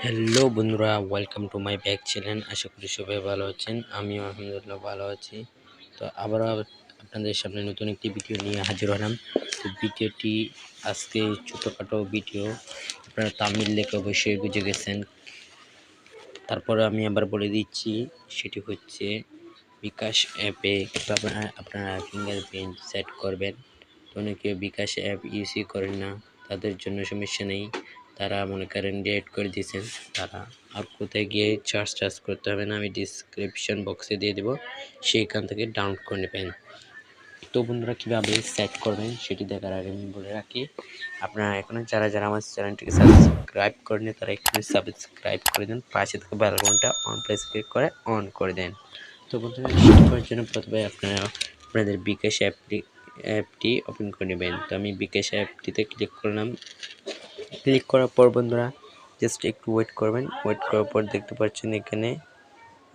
Hello বন্ধুরা, welcome to my back channel. আশা করি সবাই ভালো আছেন। আমিও আলহামদুলিল্লাহ ভালো আছি। তো আবারও আপনাদের সামনে নতুন একটি ভিডিও নিয়ে হাজির হলাম। তো ভিডিওটি আজকে ছোটোখাটো ভিডিও, আপনারা তামিল লেখে অবশ্যই বুঝে গেছেন। তারপরে আমি আবার বলে দিচ্ছি, সেটি হচ্ছে বিকাশ অ্যাপে আপনারা ফিঙ্গারপ্রিন্ট সেট করবেন। অনেকে বিকাশ অ্যাপ ইউজই করেন না, তাদের জন্য সমস্যা নেই। তারা মনে করেন ডিলিট করে দিয়েছেন, তারা আর কোথায় গিয়ে চার্জ করতে হবে না। আমি ডিসক্রিপশন বক্সে দিয়ে দেবো, সেইখান থেকে ডাউনলোড করে নেবেন। তো বন্ধুরা, কীভাবে সেট করবেন সেটি দেখার আগে আমি বলে রাখি, আপনারা এখনও যারা আমার চ্যানেলটিকে সাবস্ক্রাইব করেন তারা এখানে সাবস্ক্রাইব করে দেন, পাশে থেকে বেল আইকনটা অন প্রেস ক্লিক করে অন করে দেন। তো বন্ধুরা, সেটি করার জন্য প্রথমে আপনারা আপনাদের বিকাশ অ্যাপটি ওপেন করে নেবেন। তো আমি বিকাশ অ্যাপটিতে ক্লিক করলাম। ক্লিক করার পর বন্ধুরা জাস্ট একটু ওয়েট করবেন। ওয়েট করার পর দেখতে পাচ্ছেন এখানে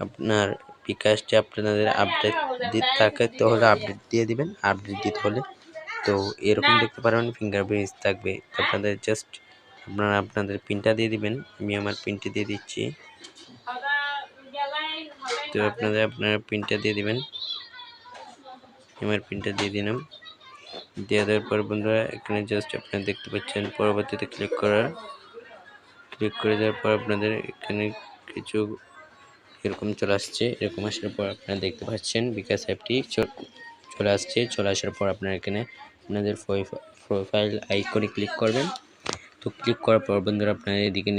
আপনার বিকাশটি আপনাদের আপডেট দিতে থাকে, তাহলে আপডেট দিয়ে দিবেন। আপডেট দিতে হলে তো এরকম দেখতে পারবেন ফিঙ্গারপ্রিন্ট থাকবে। তো আপনাদের জাস্ট আপনারা আপনাদের পিনটা দিয়ে দিবেন। আমি আমার পিনটি দিয়ে দিচ্ছি। তো আপনারা পিনটা দিয়ে দিবেন। আমার পিনটা দিয়ে দিলাম। দিয়ে দেওয়ার পর বন্ধুরা এখানে জাস্ট আপনারা দেখতে পাচ্ছেন পরবর্তীতে ক্লিক করে দেওয়ার পর আপনাদের এখানে কিছু এরকম চলে আসছে। এরকম আসার পর আপনারা দেখতে পাচ্ছেন বিকাশ অ্যাপটি চলে আসছে। চলে আসার পর আপনারা এখানে আপনাদের প্রোফাইল আইকনে ক্লিক করবেন। তো ক্লিক করার পর বন্ধুরা আপনারা এদিকে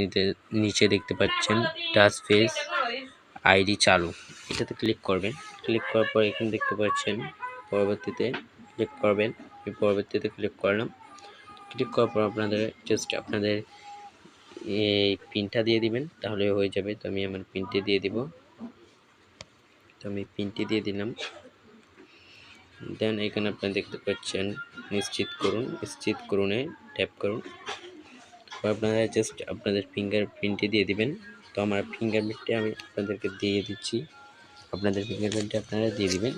নিচে দেখতে পাচ্ছেন টাচ ফেস আইডি চালু, এটাতে ক্লিক করবেন। ক্লিক করার পর এখানে দেখতে পাচ্ছেন পরবর্তীতে ক্লিক করবেন। আমি পরবর্তীতে ক্লিক করলাম। ক্লিক করার পর আপনাদের জাস্ট আপনাদের এই পিনটা দিয়ে দিবেন, তাহলে হয়ে যাবে। তো আমি আমার পিনটি দিয়ে দিব। তো আমি পিনটি দিয়ে দিলাম। দেন এখানে আপনারা দেখতে পাচ্ছেন নিশ্চিত করুনে ট্যাপ করুন। আপনারা জাস্ট আপনাদের ফিঙ্গারপ্রিন্টটি দিয়ে দিবেন। তো আমার ফিঙ্গারপ্রিন্টটি আমি আপনাদেরকে দিয়ে দিচ্ছি। আপনাদের ফিঙ্গারপ্রিন্টটি আপনারা দিয়ে দিবেন।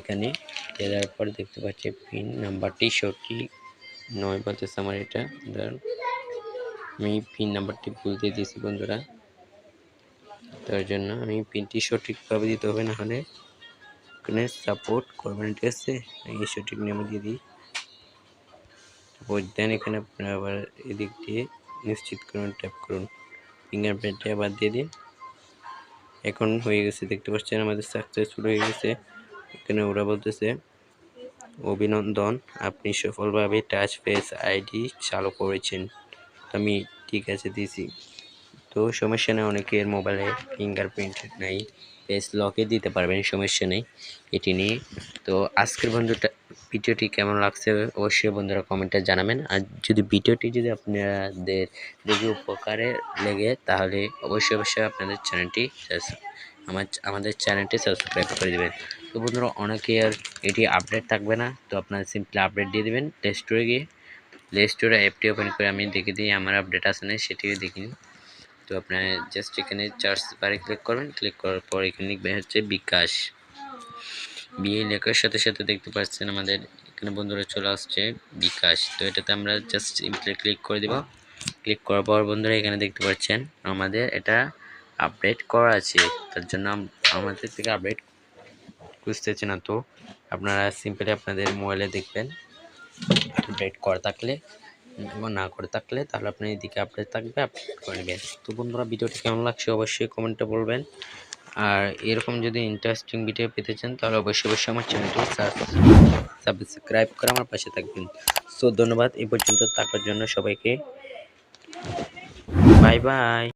এখানে দেওয়ার পর দেখতে পাচ্ছি পিন নাম্বারটি সঠিক নয় বলতেছে আমার। এটা ধরুন আমি পিন নাম্বারটি ভুল দিয়ে দিয়েছি বন্ধুরা, তার জন্য আমি পিনটি সঠিকভাবে দিতে হবে, না হলে এখানে সাপোর্ট করবেন। ঠিক আছে, এই সঠিক নিয়মে দিয়ে দিই। দেন এখানে আপনারা আবার এদিক দিয়ে নিশ্চিত করুন ট্যাপ করুন, ফিঙ্গারপ্রিন্টে আবার দিয়ে দিন। এখন হয়ে গেছে, দেখতে পাচ্ছেন আমাদের সাকসেসফুল হয়ে গেছে। এখানে ওরা বলতেছে অভিনন্দন, আপনি সফলভাবে টাচ ফেস আইডি চালু করেছেন। আমি ঠিক আছে দিয়েছি। তো সমস্যা নেই, অনেকের মোবাইলে ফিঙ্গারপ্রিন্ট নাই, ফেস লকে দিতে পারবেন, সমস্যা নেই এটি নিয়ে। তো আজকের ভিডিওটি কেমন লাগছে অবশ্যই বন্ধুরা কমেন্টে জানাবেন। আর যদি ভিডিওটি আপনাদের দেখে উপকারে লেগে, তাহলে অবশ্যই আপনাদের আমাদের চ্যানেলটি সাবস্ক্রাইব করে দেবেন। তো বন্ধুরা, অনেকে আর এটি আপডেট থাকবে না, তো আপনারা সিম্পলি আপডেট দিয়ে দেবেন। প্লে স্টোরে গিয়ে প্লে স্টোরে অ্যাপটি ওপেন করে আমি দেখে দিই আমার আপডেট আছে না, সেটিও দেখিনি। তো আপনারা জাস্ট এখানে চার্জ বারে ক্লিক করবেন। ক্লিক করার পর এখানে লিখবে হচ্ছে বিকাশ। বিএ লেখার সাথে সাথে দেখতে পাচ্ছেন আমাদের এখানে বন্ধুরা চলে আসছে বিকাশ। তো এটাতে আমরা জাস্ট সিম্পলি ক্লিক করে দেব। ক্লিক করার পর বন্ধুরা এখানে দেখতে পাচ্ছেন আমাদের এটা আপডেট করা আছে, তার জন্য আমাদের থেকে আপডেট খুঁজতেছে না। তো আপনারা সিম্পলি আপনাদের মোবাইলে দেখবেন আপডেট করা থাকলে, না করে থাকলে তাহলে আপনি এদিকে আপডেট থাকবে, আপডেট করে নেবেন। তো বন্ধুরা, ভিডিওটি কেমন লাগছে অবশ্যই কমেন্টে বলবেন। আর এরকম যদি ইন্টারেস্টিং ভিডিও পেতে চান তাহলে অবশ্যই আমার চ্যানেলটি সাবস্ক্রাইব করে আমার পাশে থাকবেন। সো ধন্যবাদ এই পর্যন্ত থাকার জন্য সবাইকে। Bye bye.